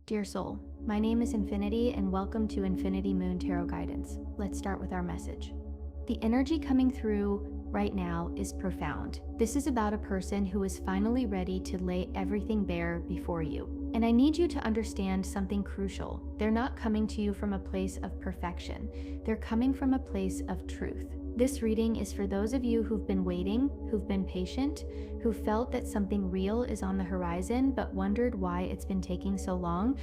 Dear soul, my name is Infinity and welcome to Infinity Moon Tarot Guidance. Let's start with our message. The energy coming through right now is profound. This is about a person who is finally ready to lay everything bare before you. And I need you to understand something crucial. They're not coming to you from a place of perfection. They're coming from a place of truth. This reading is for those of you who've been waiting, who've been patient, who felt that something real is on the horizon but wondered why it's been taking so long.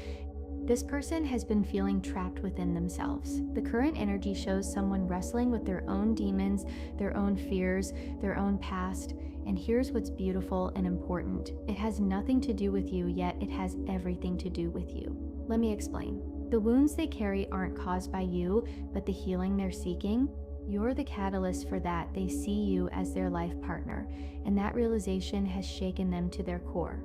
This person has been feeling trapped within themselves. The current energy shows someone wrestling with their own demons, their own fears, their own past. And here's what's beautiful and important. It has nothing to do with you, yet it has everything to do with you. Let me explain. The wounds they carry aren't caused by you, but the healing they're seeking. You're the catalyst for that. They see you as their life partner, and that realization has shaken them to their core.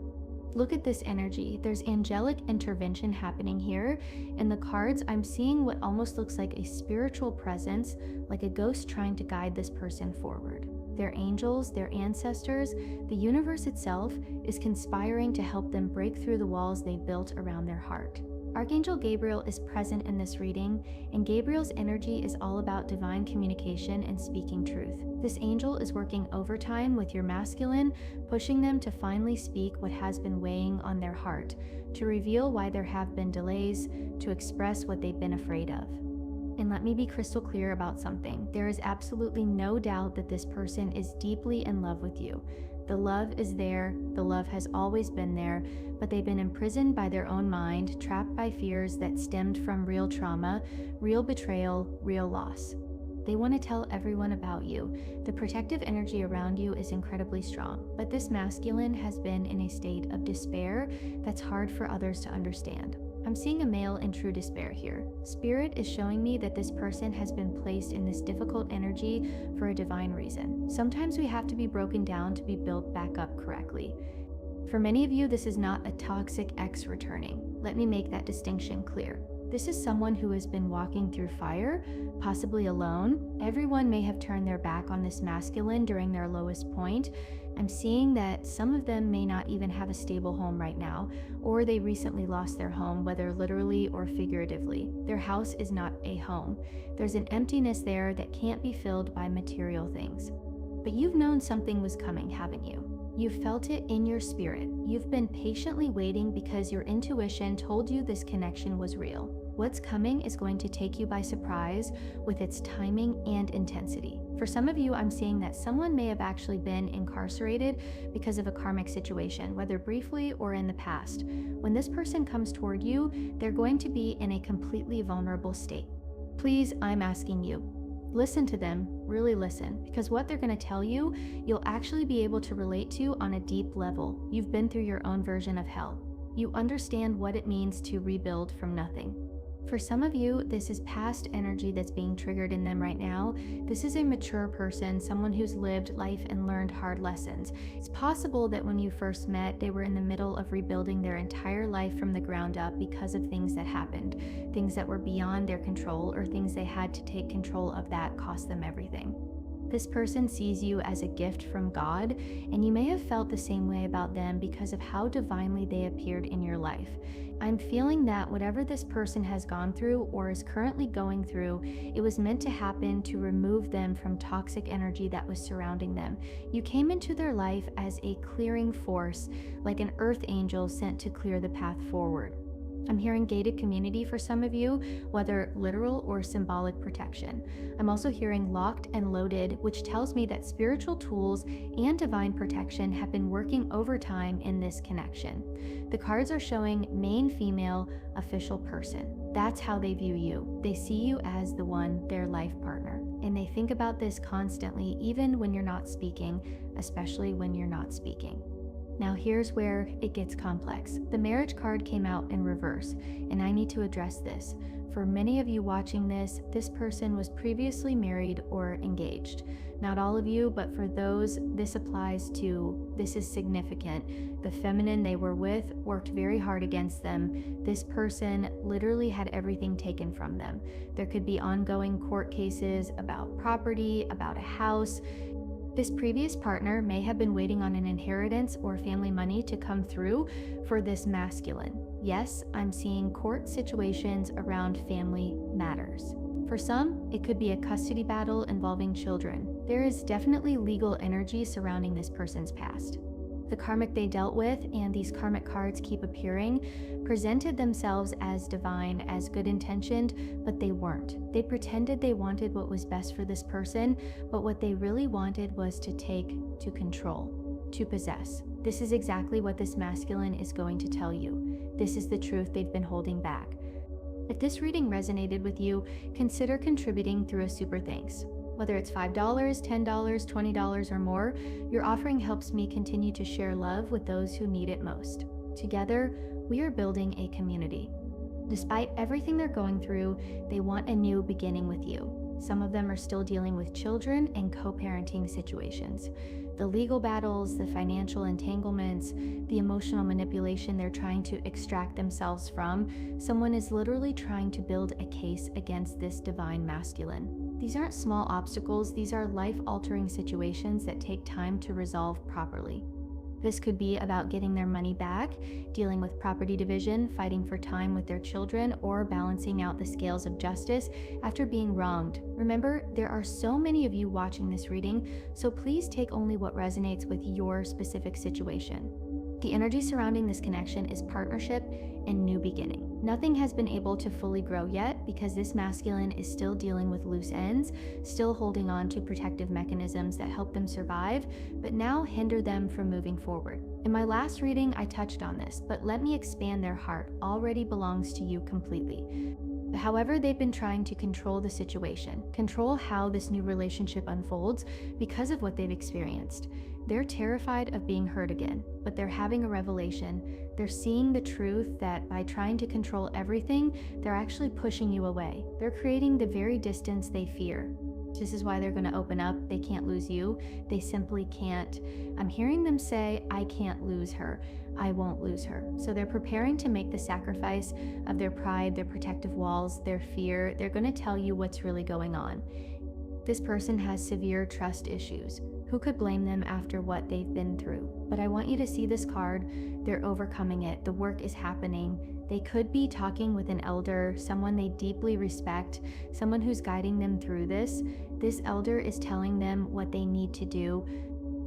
Look at this energy. There's angelic intervention happening here. In the cards, I'm seeing what almost looks like a spiritual presence, like a ghost trying to guide this person forward. Their angels, their ancestors, the universe itself is conspiring to help them break through the walls they built around their heart. Archangel Gabriel is present in this reading, and Gabriel's energy is all about divine communication and speaking truth. This angel is working overtime with your masculine, pushing them to finally speak what has been weighing on their heart, to reveal why there have been delays, to express what they've been afraid of. And let me be crystal clear about something. There is absolutely no doubt that this person is deeply in love with you. The love is there, the love has always been there, but they've been imprisoned by their own mind, trapped by fears that stemmed from real trauma, real betrayal, real loss. They want to tell everyone about you. The protective energy around you is incredibly strong, but this masculine has been in a state of despair that's hard for others to understand. I'm seeing a male in true despair here. Spirit is showing me that this person has been placed in this difficult energy for a divine reason. Sometimes we have to be broken down to be built back up correctly. For many of you, this is not a toxic ex returning. Let me make that distinction clear. This is someone who has been walking through fire, possibly alone. Everyone may have turned their back on this masculine during their lowest point. I'm seeing that some of them may not even have a stable home right now, or they recently lost their home, whether literally or figuratively. Their house is not a home. There's an emptiness there that can't be filled by material things. But you've known something was coming, haven't you? You've felt it in your spirit. You've been patiently waiting because your intuition told you this connection was real. What's coming is going to take you by surprise with its timing and intensity. For some of you, I'm seeing that someone may have actually been incarcerated because of a karmic situation, whether briefly or in the past. When this person comes toward you, they're going to be in a completely vulnerable state. Please, I'm asking you, listen to them, really listen, because what they're going to tell you, you'll actually be able to relate to on a deep level. You've been through your own version of hell. You understand what it means to rebuild from nothing. For some of you, this is past energy that's being triggered in them right now. This is a mature person, someone who's lived life and learned hard lessons. It's possible that when you first met, they were in the middle of rebuilding their entire life from the ground up because of things that happened, things that were beyond their control, or things they had to take control of that cost them everything. This person sees you as a gift from God, and you may have felt the same way about them because of how divinely they appeared in your life. I'm feeling that whatever this person has gone through or is currently going through, it was meant to happen to remove them from toxic energy that was surrounding them. You came into their life as a clearing force, like an earth angel sent to clear the path forward. I'm hearing gated community for some of you, whether literal or symbolic protection. I'm also hearing locked and loaded, which tells me that spiritual tools and divine protection have been working overtime in this connection. The cards are showing main female official person. That's how they view you. They see you as the one, their life partner. And they think about this constantly, even when you're not speaking, especially when you're not speaking. Now here's where it gets complex. The marriage card came out in reverse, and I need to address this. For many of you watching this, this person was previously married or engaged. Not all of you, but for those this applies to, this is significant. The feminine they were with worked very hard against them. This person literally had everything taken from them. There could be ongoing court cases about property, about a house. This previous partner may have been waiting on an inheritance or family money to come through for this masculine. Yes, I'm seeing court situations around family matters. For some, it could be a custody battle involving children. There is definitely legal energy surrounding this person's past. The karmic they dealt with, and these karmic cards keep appearing, presented themselves as divine, as good intentioned, but they weren't. They pretended they wanted what was best for this person, but what they really wanted was to take, to control, to possess. This is exactly what this masculine is going to tell you. This is the truth they've been holding back. If this reading resonated with you, consider contributing through a super thanks. Whether it's $5, $10, $20, or more, your offering helps me continue to share love with those who need it most. Together, we are building a community. Despite everything they're going through, they want a new beginning with you. Some of them are still dealing with children and co-parenting situations. The legal battles, the financial entanglements, the emotional manipulation they're trying to extract themselves from, someone is literally trying to build a case against this divine masculine. These aren't small obstacles, these are life-altering situations that take time to resolve properly. This could be about getting their money back, dealing with property division, fighting for time with their children, or balancing out the scales of justice after being wronged. Remember, there are so many of you watching this reading, so please take only what resonates with your specific situation. The energy surrounding this connection is partnership and new beginning. Nothing has been able to fully grow yet because this masculine is still dealing with loose ends, still holding on to protective mechanisms that help them survive, but now hinder them from moving forward. In my last reading, I touched on this, but let me expand. Their heart already belongs to you completely. However, they've been trying to control the situation, control how this new relationship unfolds because of what they've experienced. They're terrified of being hurt again, but they're having a revelation. They're seeing the truth that by trying to control everything, they're actually pushing you away. They're creating the very distance they fear. This is why they're going to open up. They can't lose you. They simply can't. I'm hearing them say, I can't lose her. I won't lose her. So they're preparing to make the sacrifice of their pride, their protective walls, their fear. They're going to tell you what's really going on. This person has severe trust issues. Who could blame them after what they've been through? But I want you to see this card. They're overcoming it. The work is happening. They could be talking with an elder, someone they deeply respect, someone who's guiding them through this. This elder is telling them what they need to do.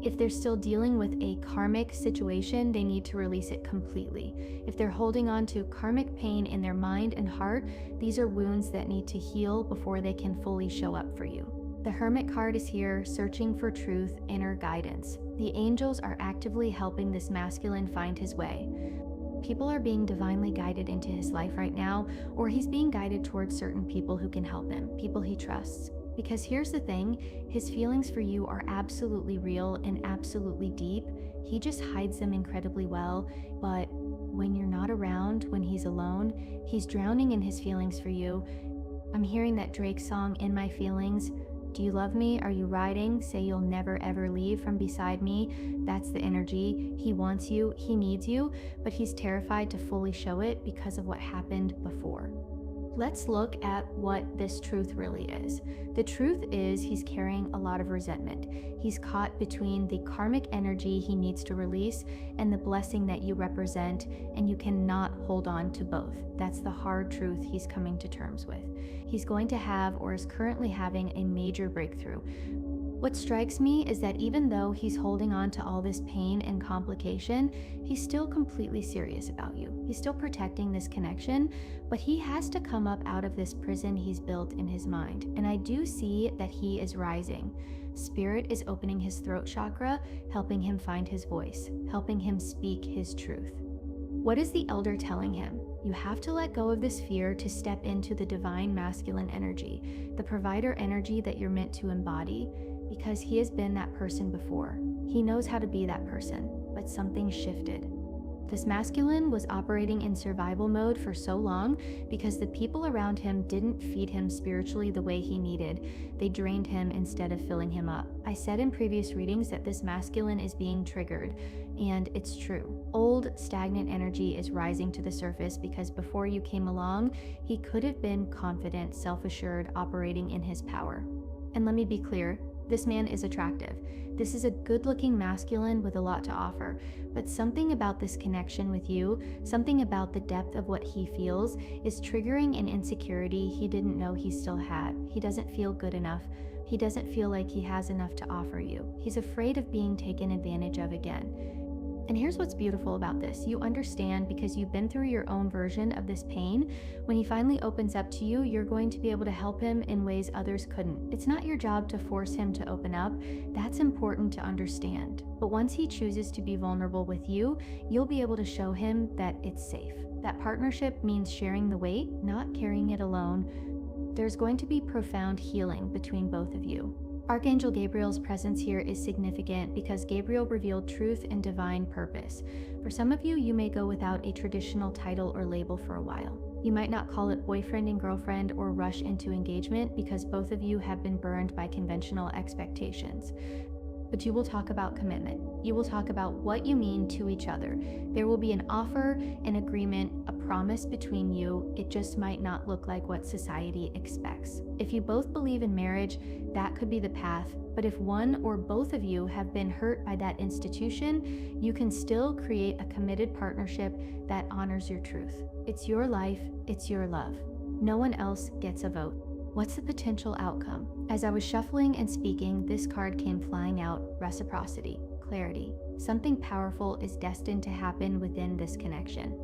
If they're still dealing with a karmic situation, they need to release it completely. If they're holding on to karmic pain in their mind and heart, these are wounds that need to heal before they can fully show up for you. The Hermit card is here, searching for truth, inner guidance. The angels are actively helping this masculine find his way. People are being divinely guided into his life right now, or he's being guided towards certain people who can help him, people he trusts. Because here's the thing, his feelings for you are absolutely real and absolutely deep. He just hides them incredibly well, but when you're not around, when he's alone, he's drowning in his feelings for you. I'm hearing that Drake song, In My Feelings. Do you love me? Are you riding? Say you'll never ever leave from beside me. That's the energy. He wants you, he needs you, but he's terrified to fully show it because of what happened before. Let's look at what this truth really is. The truth is he's carrying a lot of resentment. He's caught between the karmic energy he needs to release and the blessing that you represent, and you cannot hold on to both. That's the hard truth he's coming to terms with. He's going to have, or is currently having, a major breakthrough. What strikes me is that even though he's holding on to all this pain and complication, he's still completely serious about you. He's still protecting this connection, but he has to come up out of this prison he's built in his mind. And I do see that he is rising. Spirit is opening his throat chakra, helping him find his voice, helping him speak his truth. What is the elder telling him? You have to let go of this fear to step into the divine masculine energy, the provider energy that you're meant to embody, because he has been that person before. He knows how to be that person, but something shifted. This masculine was operating in survival mode for so long because the people around him didn't feed him spiritually the way he needed. They drained him instead of filling him up. I said in previous readings that this masculine is being triggered, and it's true. Old, stagnant energy is rising to the surface because before you came along, he could have been confident, self-assured, operating in his power. And let me be clear, This man is attractive. This is a good-looking masculine with a lot to offer, but something about this connection with you, something about the depth of what he feels, is triggering an insecurity he didn't know he still had. He doesn't feel good enough. He doesn't feel like he has enough to offer you. He's afraid of being taken advantage of again. And here's what's beautiful about this. You understand because you've been through your own version of this pain. When he finally opens up to you, you're going to be able to help him in ways others couldn't. It's not your job to force him to open up. That's important to understand. But once he chooses to be vulnerable with you, you'll be able to show him that it's safe. That partnership means sharing the weight, not carrying it alone. There's going to be profound healing between both of you. Archangel Gabriel's presence here is significant because Gabriel revealed truth and divine purpose. For some of you, you may go without a traditional title or label for a while. You might not call it boyfriend and girlfriend or rush into engagement because both of you have been burned by conventional expectations. But you will talk about commitment. You will talk about what you mean to each other. There will be an offer, an agreement, a promise between you. It just might not look like what society expects. If you both believe in marriage, that could be the path. But if one or both of you have been hurt by that institution, you can still create a committed partnership that honors your truth. It's your life, it's your love. No one else gets a vote. What's the potential outcome? As I was shuffling and speaking, this card came flying out: reciprocity, clarity. Something powerful is destined to happen within this connection.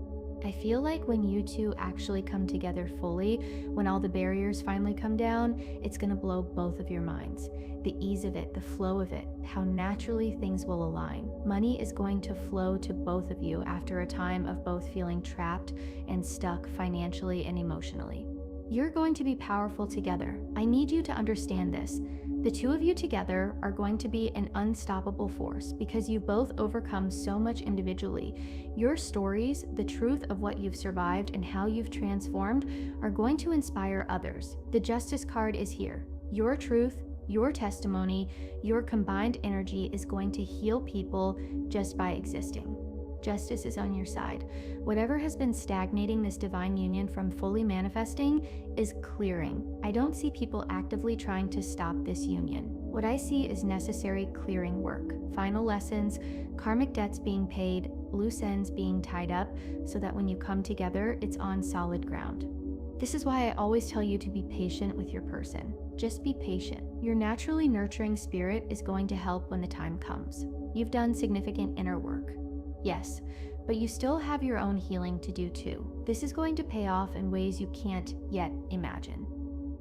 I feel like when you two actually come together fully, when all the barriers finally come down, it's gonna blow both of your minds. The ease of it, the flow of it, how naturally things will align. Money is going to flow to both of you after a time of both feeling trapped and stuck financially and emotionally. You're going to be powerful together. I need you to understand this. The two of you together are going to be an unstoppable force because you both overcome so much individually. Your stories, the truth of what you've survived and how you've transformed, are going to inspire others. The Justice card is here. Your truth, your testimony, your combined energy is going to heal people just by existing. Justice is on your side. Whatever has been stagnating this divine union from fully manifesting is clearing. I don't see people actively trying to stop this union. What I see is necessary clearing work, final lessons, karmic debts being paid, loose ends being tied up, so that when you come together, it's on solid ground. This is why I always tell you to be patient with your person. Just be patient. Your naturally nurturing spirit is going to help when the time comes. You've done significant inner work. Yes, but you still have your own healing to do too. This is going to pay off in ways you can't yet imagine.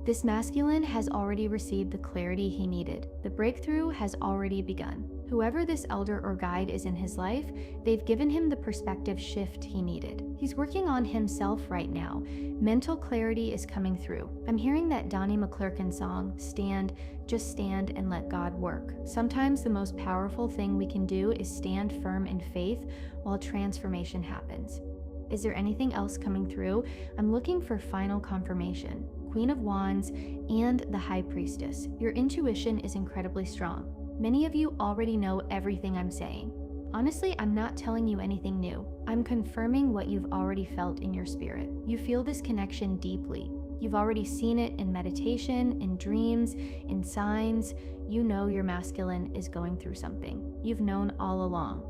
This masculine has already received the clarity he needed. The breakthrough has already begun. Whoever this elder or guide is in his life, they've given him the perspective shift he needed. He's working on himself right now. Mental clarity is coming through. I'm hearing that Donnie McClurkin song, Stand, just stand and let God work. Sometimes the most powerful thing we can do is stand firm in faith while transformation happens. Is there anything else coming through? I'm looking for final confirmation. Queen of Wands and the High Priestess. Your intuition is incredibly strong. Many of you already know everything I'm saying. Honestly, I'm not telling you anything new. I'm confirming what you've already felt in your spirit. You feel this connection deeply. You've already seen it in meditation, in dreams, in signs. You know your masculine is going through something. You've known all along.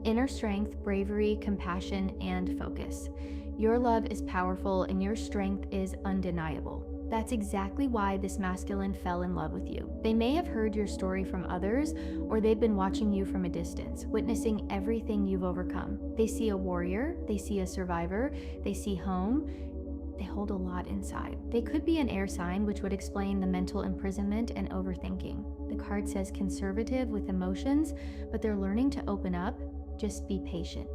Inner strength, bravery, compassion, and focus. Your love is powerful and your strength is undeniable. That's exactly why this masculine fell in love with you. They may have heard your story from others, or they've been watching you from a distance, witnessing everything you've overcome. They see a warrior, they see a survivor, they see home. They hold a lot inside. They could be an air sign, which would explain the mental imprisonment and overthinking. The card says conservative with emotions, but they're learning to open up. Just be patient.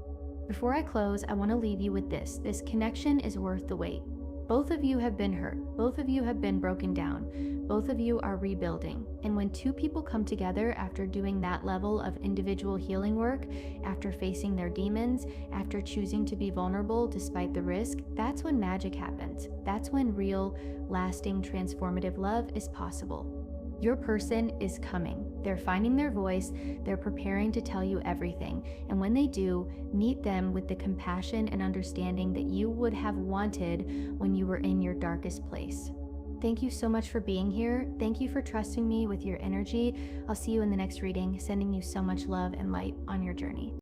Before I close, I want to leave you with this. This connection is worth the wait. Both of you have been hurt. Both of you have been broken down. Both of you are rebuilding. And when two people come together after doing that level of individual healing work, after facing their demons, after choosing to be vulnerable despite the risk, that's when magic happens. That's when real, lasting, transformative love is possible. Your person is coming. They're finding their voice. They're preparing to tell you everything. And when they do, meet them with the compassion and understanding that you would have wanted when you were in your darkest place. Thank you so much for being here. Thank you for trusting me with your energy. I'll see you in the next reading, sending you so much love and light on your journey.